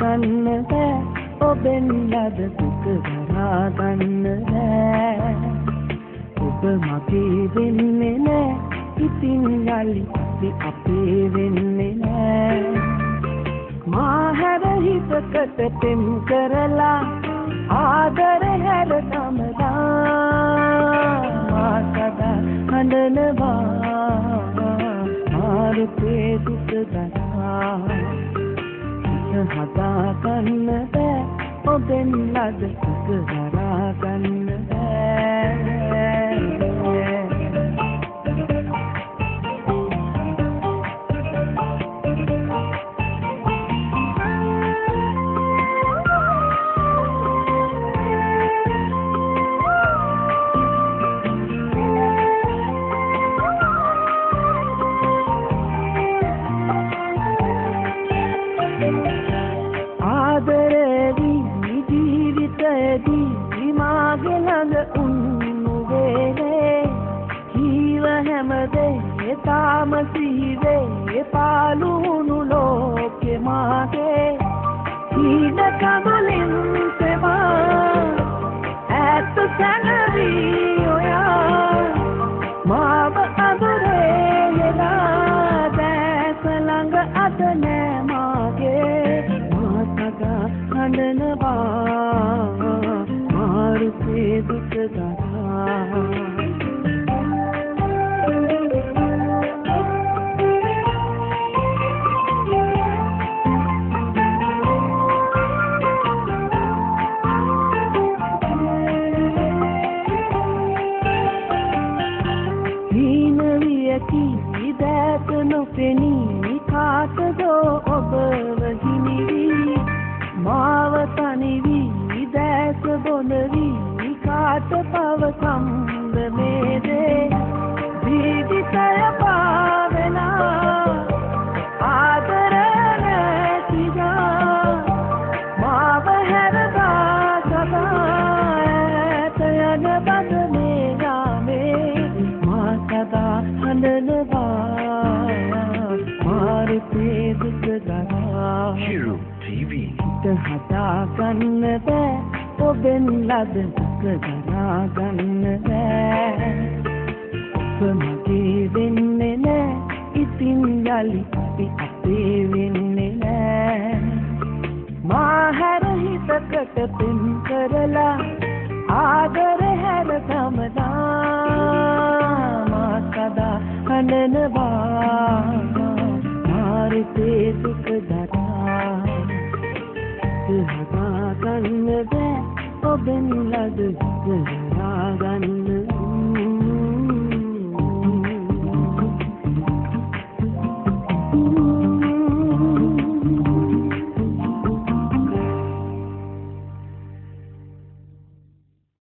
ගන්න බෑ ඔබෙන් ලද දුක දරා ගන්න බෑ ඔබ මගේ වෙන්නේ නෑ ඉතින් යලි අපේ වෙන්නේ නෑ මා හැර හිතකට පෙම් කරලා ආදර හැර තමලා මා සදා හඬනවා මාරුතේ දුක දරා හදා ගන්න බෑ ඔබෙන් ලද දුක දරා ගන්න බෑ तामसीवे पालूनु लोके मागे हीन कमलिन सेवा ऐत सनवी ओया माव अबरे येला दैस लंग अदने मागे मातगा हंडनवा मारुते दुख दरा पेनी खात दो अब वहिनी माव तनिवी दैस बोलवी खात पव संग मेरे दीदी तय पावना आदर नैतिजा माव हैरदा सदा तयन बदने रामे माँ सदा हंडनवा Hero TV हटा गन्न बෑ ඔබෙන් ලද දුක දරා ගන්න බෑ ඔබ මගේ වෙන්නේ නෑ ඉතින් යලි අපේ වෙන්නේ නෑ මා හැර හිතකට පෙම් කරලා ආදර හැර තමලා මා සදා හඬනවා මාරුතේ දුක දරා හදා ගන්න බෑ ඔබෙන් ලද දුක දරා ගන්න